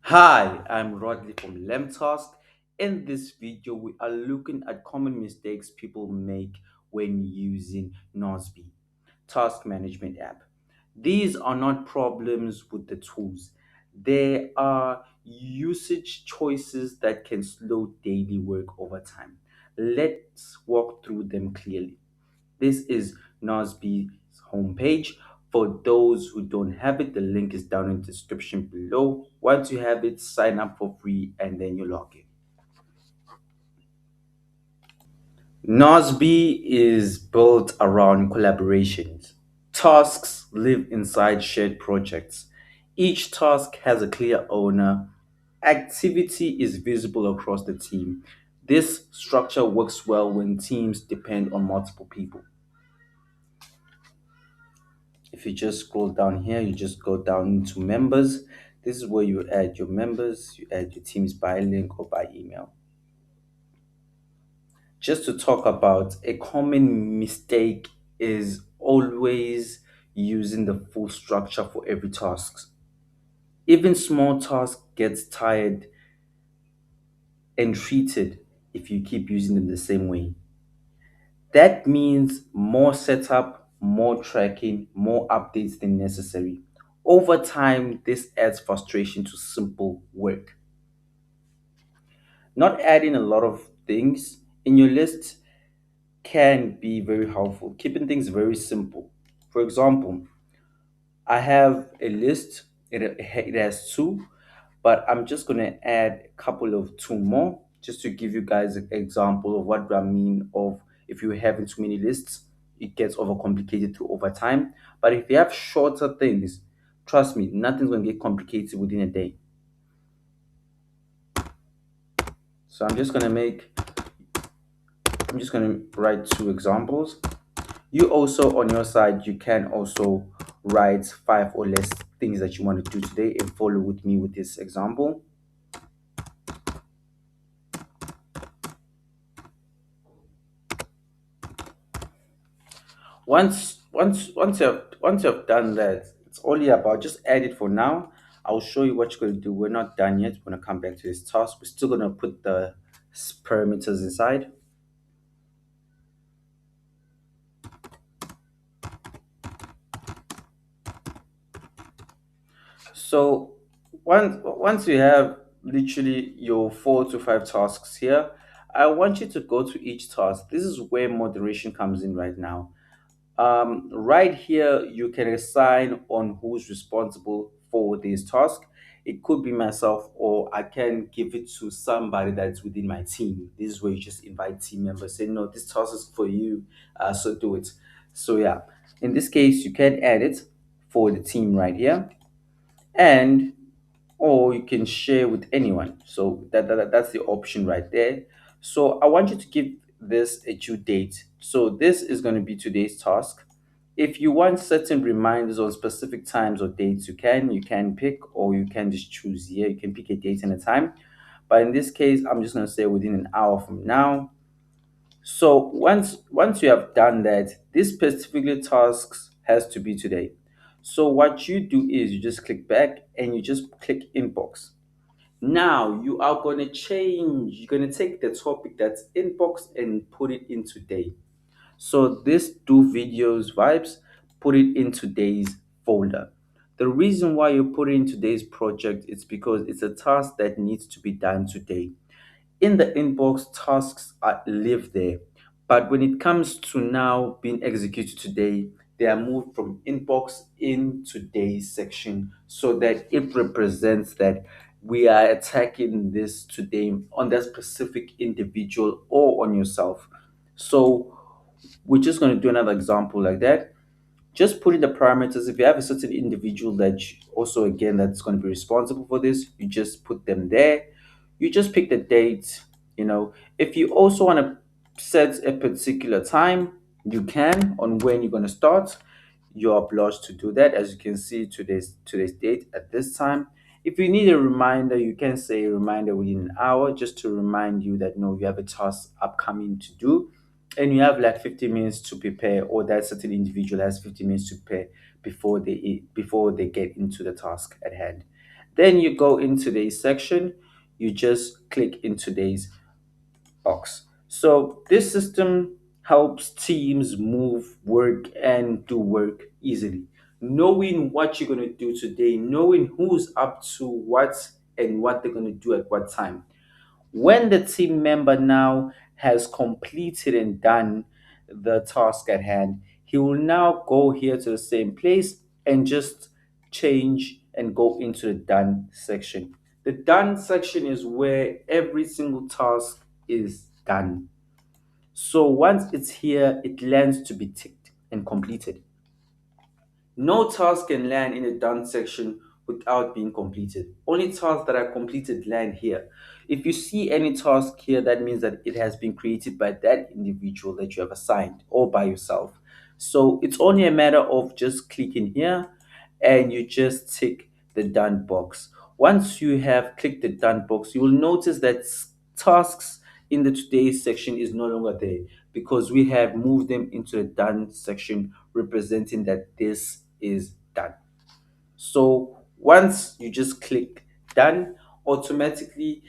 Hi, I'm Rodley from LemTask. In this video, we are looking at common mistakes people make when using Nozbe, task management app. These are not problems with the tools. They are usage choices that can slow daily work over time. Let's walk through them clearly. This is Nozbe's homepage. For those who don't have it, the link is down in the description below. Once you have it, sign up for free and then you log in. Nozbe is built around collaborations. Tasks live inside shared projects. Each task has a clear owner. Activity is visible across the team. This structure works well when teams depend on multiple people. If you just scroll down here, you just go down into members. This is where you add your members, you add your teams by link or by email. Just to talk about a common mistake is always using the full structure for every task. Even small tasks gets tired and treated if you keep using them the same way. That means more setup, more tracking, more updates than necessary. Over time, this adds frustration to simple work. Not adding a lot of things in your list can be very helpful. Keeping things very simple. For example, I have a list, it has two, but I'm just going to add a couple of two more just to give you guys an example of what I mean of if you're having too many lists, it gets overcomplicated through over time. But if you have shorter things, trust me, nothing's going to get complicated within a day. So I'm just going to write two examples. You also, on your side, you can also write five or less things that you want to do today and follow with me with this example. Once you've done that, it's only about just add it for now. I'll show you what you're going to do. We're not done yet. We're going to come back to this task. We're still going to put the parameters inside. So once you have literally your 4 to 5 tasks here, I want you to go to each task. This is where moderation comes in right now. Right here, you can assign on who's responsible for this task. It could be myself, or I can give it to somebody that's within my team. This is where you just invite team members, say, no, this task is for you, so do it. So, yeah, in this case, you can add it for the team right here, and or you can share with anyone. So that's the option right there. So I want you to give this a due date. So this is going to be today's task. If you want certain reminders on specific times or dates, you can pick, or you can just choose here. You can pick a date and a time. But in this case, I'm just going to say within an hour from now. So once you have done that, this particular tasks has to be today. So what you do is you just click back and you just click inbox. Now you are going to change, you're going to take the topic that's inbox and put it in today. So this do videos vibes, put it in today's folder. The reason why you put it in today's project is because it's a task that needs to be done today. In the inbox, tasks are live there, but when it comes to now being executed today, they are moved from inbox in today's section so that it represents that we are attacking this today on that specific individual or on yourself. So we're just going to do another example like that. Just put in the parameters. If you have a certain individual that also, again, that's going to be responsible for this, you just put them there. You just pick the date. If you also want to set a particular time, you can, on when you're going to start. You're obliged to do that. As you can see, today's date at this time. If you need a reminder, you can say a reminder within an hour, just to remind you that no, you have a task upcoming to do, and you have like 50 minutes to prepare, or that certain individual has 50 minutes to prepare before they get into the task at hand. Then you go in today's section, you just click in today's box. So this system helps teams move work and do work easily. Knowing what you're going to do today, knowing who's up to what and what they're going to do at what time. When the team member now has completed and done the task at hand, he will now go here to the same place and just change and go into the done section. The done section is where every single task is done. So once it's here, it lands to be ticked and completed. No task can land in the done section without being completed. Only tasks that are completed land here. If you see any task here, that means that it has been created by that individual that you have assigned or by yourself. So it's only a matter of just clicking here and you just tick the done box. Once you have clicked the done box, you will notice that tasks in the today's section is no longer there because we have moved them into the done section, representing that this is done. So once you just click done, automatically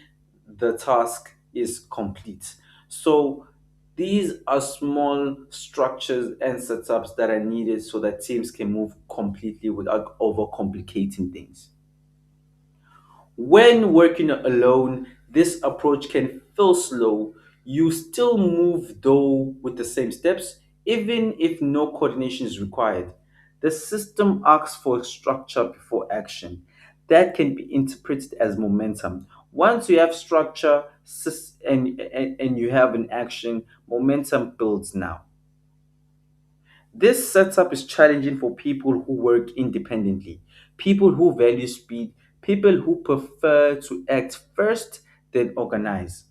the task is complete. So these are small structures and setups that are needed so that teams can move completely without overcomplicating things. When working alone, this approach can feel slow. You still move though with the same steps, even if no coordination is required. The system asks for structure before action. That can be interpreted as momentum. Once you have structure and you have an action, momentum builds now. This setup is challenging for people who work independently, people who value speed, people who prefer to act first, then organize.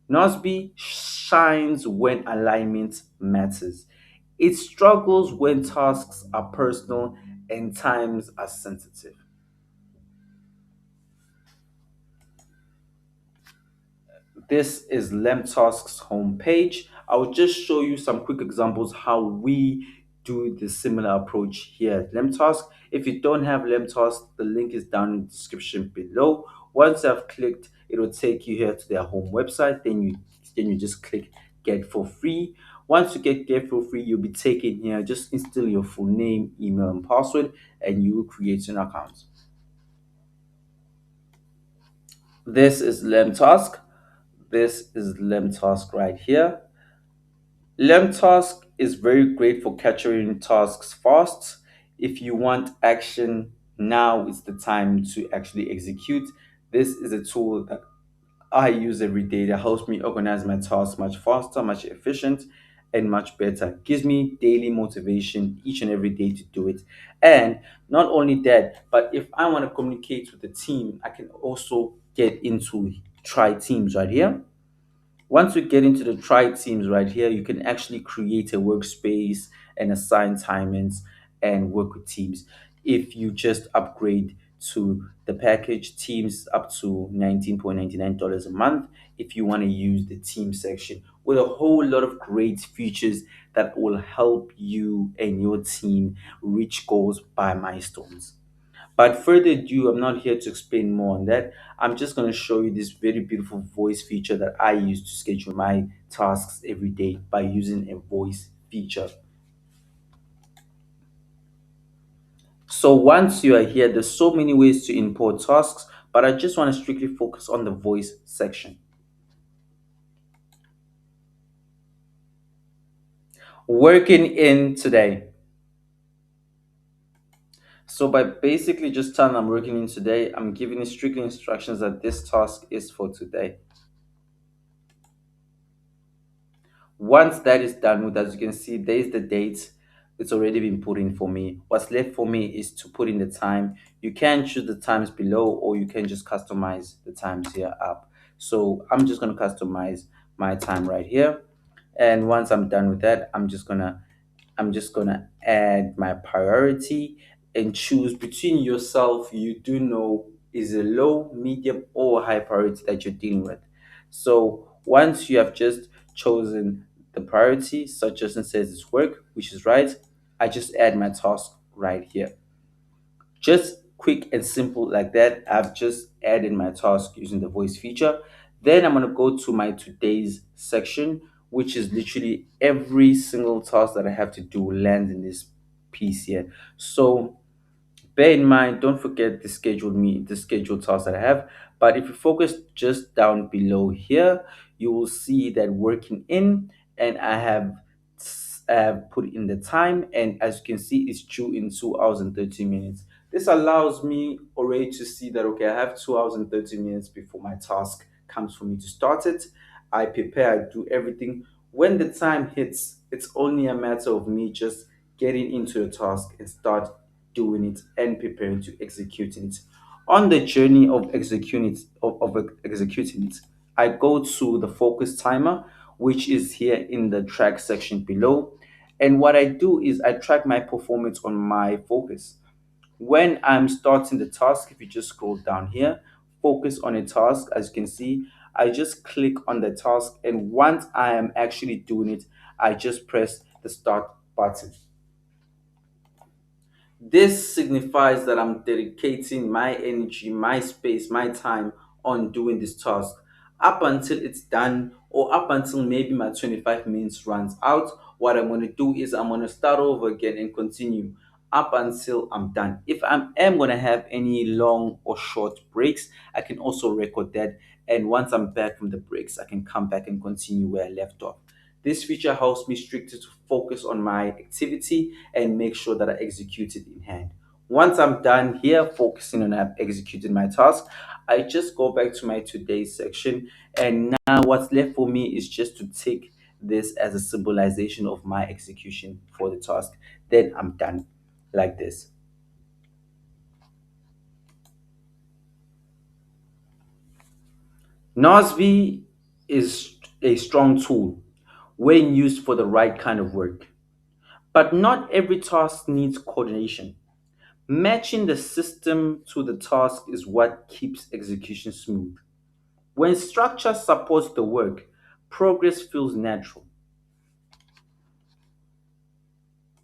Nozbe shines when alignment matters. It struggles when tasks are personal and times are sensitive. This is LemTask's homepage. I will just show you some quick examples how we do the similar approach here at LemTask. If you don't have LemTask, the link is down in the description below. Once I've clicked, it will take you here to their home website. Then you just click get for free. Once you get for free, you'll be taken here. Just instill your full name, email, and password, and you will create an account. This is LemTask. This is LemTask right here. LemTask is very great for capturing tasks fast. If you want action, now is the time to actually execute. This is a tool that I use every day that helps me organize my tasks much faster, much efficient, and much better. Gives me daily motivation each and every day to do it. And not only that, but if I want to communicate with the team, I can also get into try teams right here. Once you get into the try teams right here, you can actually create a workspace and assign timings and work with teams. If you just upgrade to the package, teams up to $19.99 a month. If you want to use the team section with a whole lot of great features that will help you and your team reach goals by milestones. But further ado, I'm not here to explain more on that. I'm just going to show you this very beautiful voice feature that I use to schedule my tasks every day by using a voice feature. So once you are here, there's so many ways to import tasks, but I just want to strictly focus on the voice section. Working in today. So by basically just telling I'm working in today, I'm giving it strictly instructions that this task is for today. Once that is done with, as you can see, there's the date. It's already been put in for me. What's left for me is to put in the time. You can choose the times below, or you can just customize the times here up. So I'm just going to customize my time right here. And once I'm done with that, I'm just gonna add my priority and choose between yourself. You do know is a low, medium, or high priority that you're dealing with. So once you have just chosen the priority, such as it says it's work, which is right, I just add my task right here. Just quick and simple like that. I've just added my task using the voice feature. Then I'm going to go to my today's section, which is literally every single task that I have to do lands in this piece here. So bear in mind, don't forget the scheduled tasks that I have. But if you focus just down below here, you will see that working in, and I have put in the time, and as you can see, it's due in 2 hours and 30 minutes. This allows me already to see that okay, I have 2 hours and 30 minutes before my task comes for me to start it. I prepare, I do everything. When the time hits, it's only a matter of me just getting into the task and start doing it and preparing to execute it. On the journey of executing it, I go to the focus timer, which is here in the track section below. And what I do is I track my performance on my focus. When I'm starting the task, if you just scroll down here, focus on a task, as you can see, I just click on the task. And once I am actually doing it, I just press the start button. This signifies that I'm dedicating my energy, my space, my time on doing this task up until it's done, or up until maybe my 25 minutes runs out. What I'm going to do is I'm going to start over again and continue up until I'm done. If am going to have any long or short breaks, I can also record that. And once I'm back from the breaks, I can come back and continue where I left off. This feature helps me strictly to focus on my activity and make sure that I execute it in hand. Once I'm done here focusing on executing my task, I just go back to my today's section. And now what's left for me is just to take this as a symbolization of my execution for the task. Then I'm done like this. Nozbe is a strong tool when used for the right kind of work. But not every task needs coordination. Matching the system to the task is what keeps execution smooth. When structure supports the work, progress feels natural.